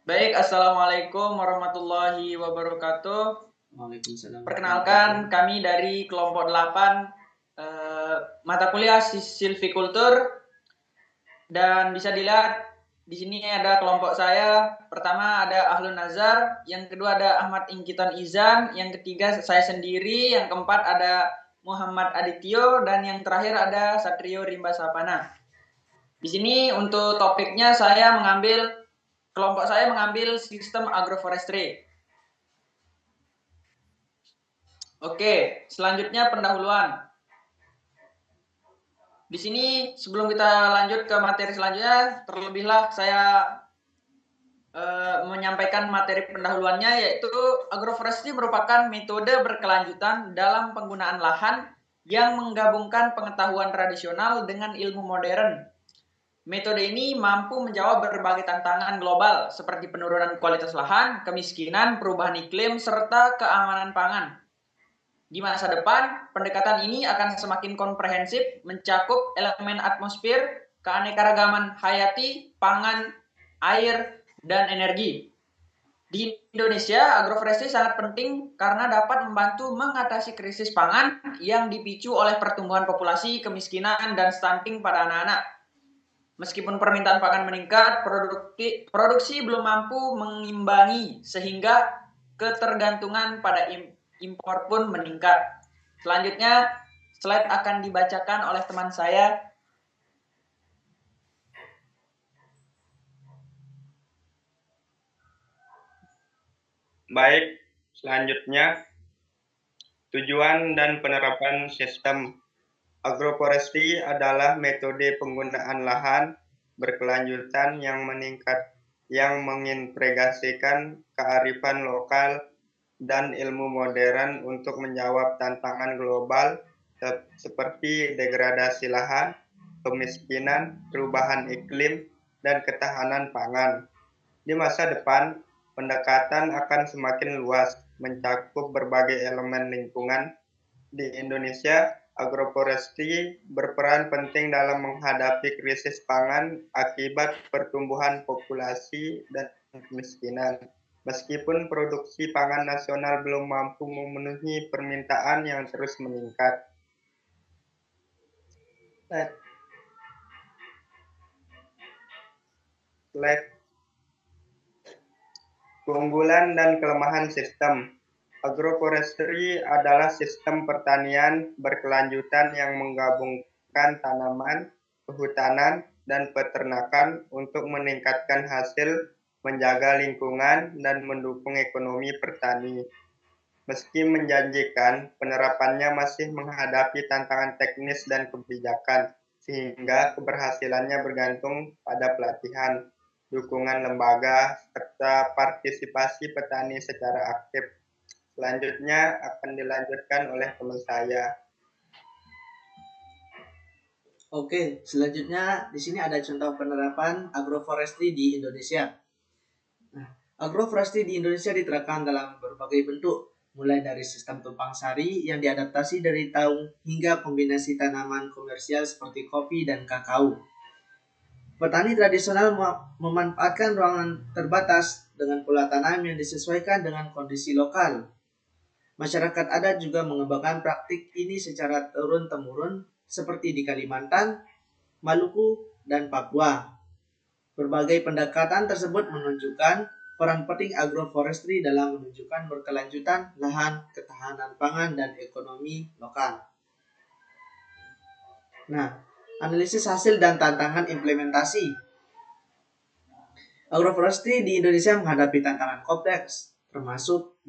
Baik, Assalamualaikum warahmatullahi wabarakatuh. Waalaikumsalam warahmatullahi Perkenalkan, wabarakatuh. kami dari kelompok 8 mata kuliah Silvikultur, dan bisa dilihat di sini ada kelompok saya. Pertama ada Ahlun Nazar, yang kedua ada Ahmad Ingkiton Izan, yang ketiga saya sendiri, yang keempat ada Muhammad Adityo, dan yang terakhir ada Satrio Rimba Sapana. Di sini untuk topiknya kelompok saya mengambil sistem agroforestry. Oke, selanjutnya pendahuluan. Di sini sebelum kita lanjut ke materi selanjutnya, terlebihlah saya menyampaikan materi pendahuluannya, yaitu agroforestry merupakan metode berkelanjutan dalam penggunaan lahan yang menggabungkan pengetahuan tradisional dengan ilmu modern. Metode ini mampu menjawab berbagai tantangan global seperti penurunan kualitas lahan, kemiskinan, perubahan iklim, serta keamanan pangan. Di masa depan, pendekatan ini akan semakin komprehensif, mencakup elemen atmosfer, keanekaragaman hayati, pangan, air, dan energi. Di Indonesia, agroforestry sangat penting karena dapat membantu mengatasi krisis pangan yang dipicu oleh pertumbuhan populasi, kemiskinan, dan stunting pada anak-anak. Meskipun permintaan pangan meningkat, produksi belum mampu mengimbangi sehingga ketergantungan pada impor pun meningkat. Selanjutnya, slide akan dibacakan oleh teman saya. Baik, selanjutnya tujuan dan penerapan sistem agroforestry adalah metode penggunaan lahan berkelanjutan yang mengintegrasikan kearifan lokal dan ilmu modern untuk menjawab tantangan global seperti degradasi lahan, kemiskinan, perubahan iklim, dan ketahanan pangan. Di masa depan, pendekatan akan semakin luas, mencakup berbagai elemen lingkungan. Di Indonesia, agroforestry berperan penting dalam menghadapi krisis pangan akibat pertumbuhan populasi dan kemiskinan. Meskipun produksi pangan nasional belum mampu memenuhi permintaan yang terus meningkat. Slide keunggulan dan kelemahan sistem. Agroforestry adalah sistem pertanian berkelanjutan yang menggabungkan tanaman, kehutanan, dan peternakan untuk meningkatkan hasil, menjaga lingkungan, dan mendukung ekonomi petani. Meski menjanjikan, penerapannya masih menghadapi tantangan teknis dan kebijakan, sehingga keberhasilannya bergantung pada pelatihan, dukungan lembaga, serta partisipasi petani secara aktif. Selanjutnya akan dilanjutkan oleh teman saya. Oke, selanjutnya di sini ada contoh penerapan agroforestry di Indonesia. Nah, agroforestry di Indonesia diterapkan dalam berbagai bentuk, mulai dari sistem tumpang sari yang diadaptasi dari tahun hingga kombinasi tanaman komersial seperti kopi dan kakao. Petani tradisional memanfaatkan ruangan terbatas dengan pola tanam yang disesuaikan dengan kondisi lokal. Masyarakat adat juga mengembangkan praktik ini secara turun-temurun seperti di Kalimantan, Maluku, dan Papua. Berbagai pendekatan tersebut menunjukkan peran penting agroforestry dalam menunjukkan berkelanjutan lahan, ketahanan pangan, dan ekonomi lokal. Nah, analisis hasil dan tantangan implementasi. Agroforestry di Indonesia menghadapi tantangan kompleks, termasuk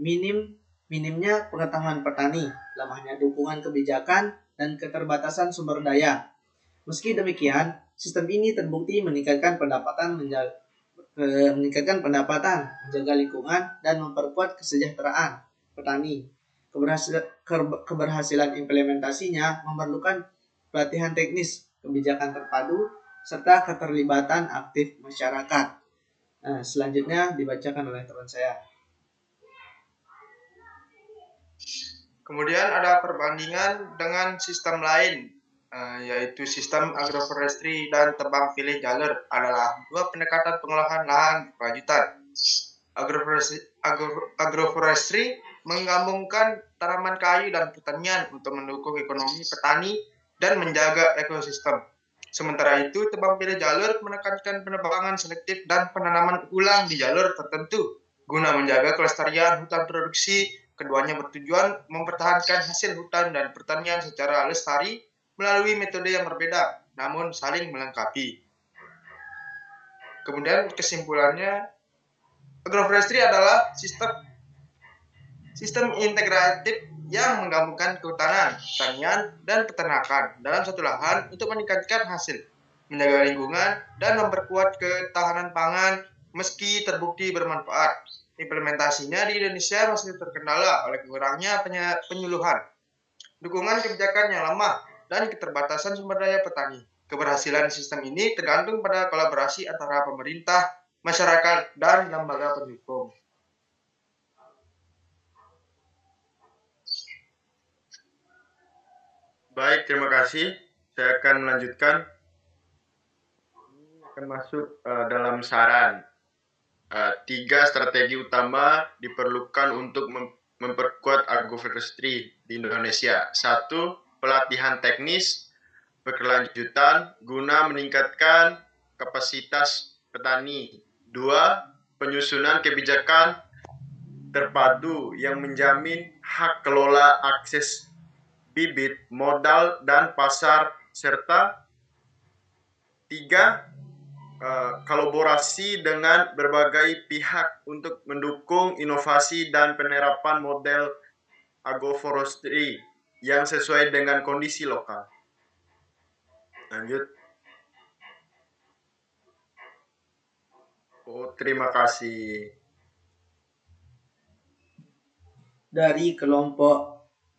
minimnya pengetahuan petani, lemahnya dukungan kebijakan, dan keterbatasan sumber daya. Meski demikian, sistem ini terbukti meningkatkan pendapatan, menjaga lingkungan, dan memperkuat kesejahteraan petani. Keberhasilan implementasinya memerlukan pelatihan teknis, kebijakan terpadu, serta keterlibatan aktif masyarakat. Nah, selanjutnya dibacakan oleh teman saya. Kemudian ada perbandingan dengan sistem lain, yaitu sistem agroforestry dan tebang pilih jalur adalah dua pendekatan pengolahan lahan berkelanjutan Agroforestry menggabungkan tanaman kayu dan pertanian untuk mendukung ekonomi petani dan menjaga ekosistem. Sementara itu, tebang pilih jalur menekankan penebangan selektif dan penanaman ulang di jalur tertentu guna menjaga kelestarian hutan produksi. Keduanya bertujuan mempertahankan hasil hutan dan pertanian secara lestari melalui metode yang berbeda, namun saling melengkapi. Kemudian kesimpulannya, agroforestry adalah sistem integratif yang menggabungkan kehutanan, pertanian, dan peternakan dalam satu lahan untuk meningkatkan hasil, menjaga lingkungan, dan memperkuat ketahanan pangan meski terbukti bermanfaat. Implementasinya di Indonesia masih terkendala oleh kurangnya penyuluhan, dukungan kebijakan yang lemah, dan keterbatasan sumber daya petani. Keberhasilan sistem ini tergantung pada kolaborasi antara pemerintah, masyarakat, dan lembaga pendukung. Baik, terima kasih. Saya akan melanjutkan. Akan masuk dalam saran. 3 strategi utama diperlukan untuk memperkuat agroforestry di Indonesia. 1. Pelatihan teknis berkelanjutan guna meningkatkan kapasitas petani. 2. Penyusunan kebijakan terpadu yang menjamin hak kelola akses bibit, modal, dan pasar, serta 3. Kolaborasi dengan berbagai pihak untuk mendukung inovasi dan penerapan model agroforestry yang sesuai dengan kondisi lokal. Lanjut. Terima kasih.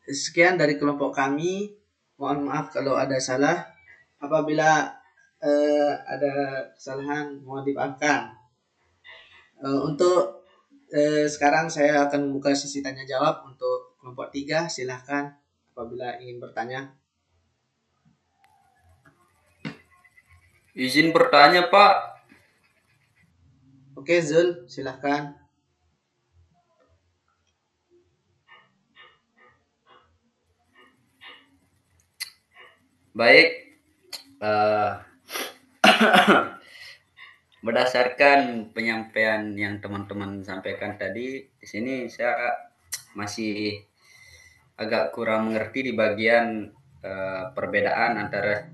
Sekian dari kelompok kami. Mohon maaf kalau ada salah. Apabila ada kesalahan, mohon dimaafkan. Untuk sekarang saya akan membuka sesi tanya jawab untuk kelompok 3. Silahkan apabila ingin bertanya. Izin bertanya, Pak. Oke, Zul, silahkan. Baik. Berdasarkan penyampaian yang teman-teman sampaikan tadi, di sini saya masih agak kurang mengerti di bagian perbedaan antara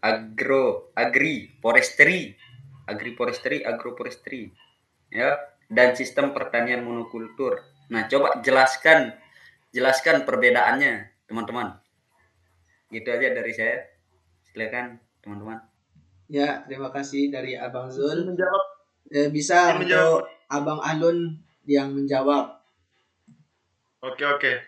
agroforestry, ya, dan sistem pertanian monokultur. Nah, coba jelaskan perbedaannya, teman-teman. Gitu aja dari saya. Silakan, teman-teman. Ya, terima kasih dari Abang Zul. Menjawab. Bisa untuk Abang Alun yang menjawab. Oke.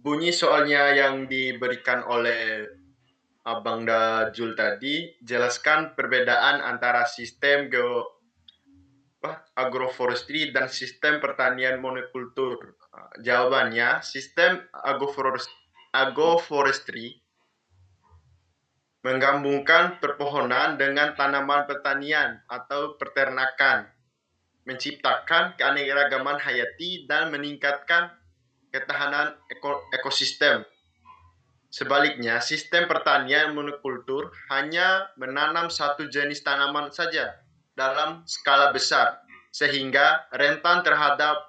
Bunyi soalnya yang diberikan oleh Abang Dajul tadi, jelaskan perbedaan antara sistem agroforestry dan sistem pertanian monokultur. Jawabannya, sistem agroforestry menggabungkan perpohonan dengan tanaman pertanian atau peternakan, menciptakan keanekaragaman hayati dan meningkatkan ketahanan ekosistem. Sebaliknya, sistem pertanian monokultur hanya menanam satu jenis tanaman saja dalam skala besar, sehingga rentan terhadap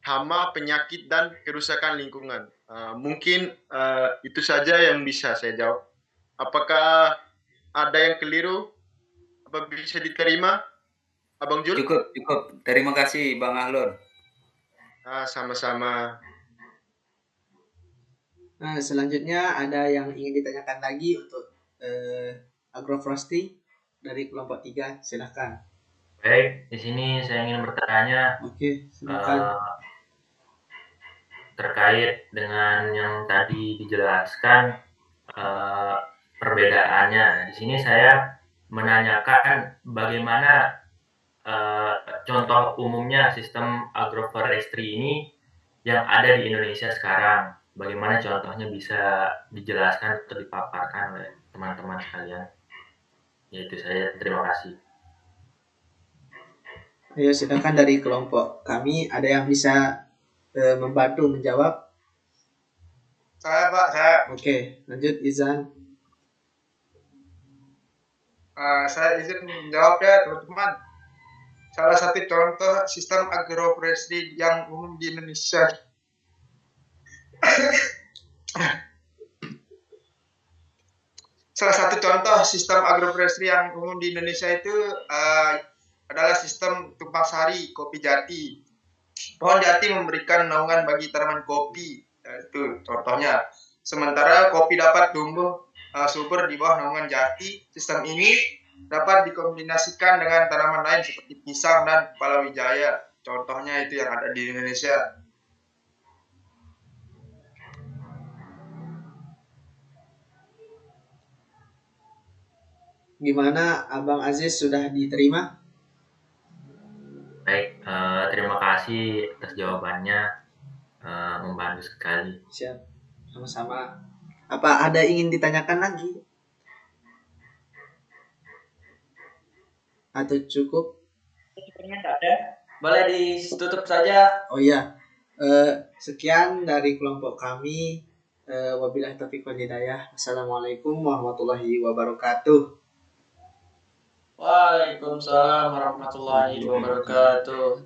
hama, penyakit, dan kerusakan lingkungan. Mungkin itu saja yang bisa saya jawab. Apakah ada yang keliru? Apa bisa diterima, Abang Jul? Cukup. Terima kasih, Bang Ahlon. Sama-sama. Nah, selanjutnya ada yang ingin ditanyakan lagi untuk agroforestry dari kelompok 3. Silahkan. Baik, di sini saya ingin bertanya. Oke, silakan. Terkait dengan yang tadi dijelaskan perbedaannya. Di sini saya menanyakan bagaimana contoh umumnya sistem agroforestry ini yang ada di Indonesia sekarang. Bagaimana contohnya bisa dijelaskan atau dipaparkan oleh teman-teman sekalian. Yaitu saya, terima kasih. Ayo silakan dari kelompok kami ada yang bisa membantu menjawab. Saya Pak, saya. Oke, lanjut Izan. Saya izin menjawab ya teman-teman. Salah satu contoh sistem agroforestry yang umum di Indonesia. Salah satu contoh sistem agroforestry yang umum di Indonesia itu adalah sistem tumpang sari kopi jati. Pohon jati memberikan naungan bagi tanaman kopi, itu contohnya. Sementara kopi dapat tumbuh subur di bawah naungan jati. Sistem ini dapat dikombinasikan dengan tanaman lain seperti pisang dan palawija. Contohnya itu yang ada di Indonesia. Gimana Abang Aziz, sudah diterima? Baik, terima kasih atas jawabannya, membantu sekali. Siap, sama-sama. Apa ada ingin ditanyakan lagi? Atau cukup? Sepertinya tidak ada. Boleh ditutup saja. Oh iya, sekian dari kelompok kami. Wabillahi taufiq wal hidayah. Assalamualaikum warahmatullahi wabarakatuh. Waalaikumsalam warahmatullahi wabarakatuh.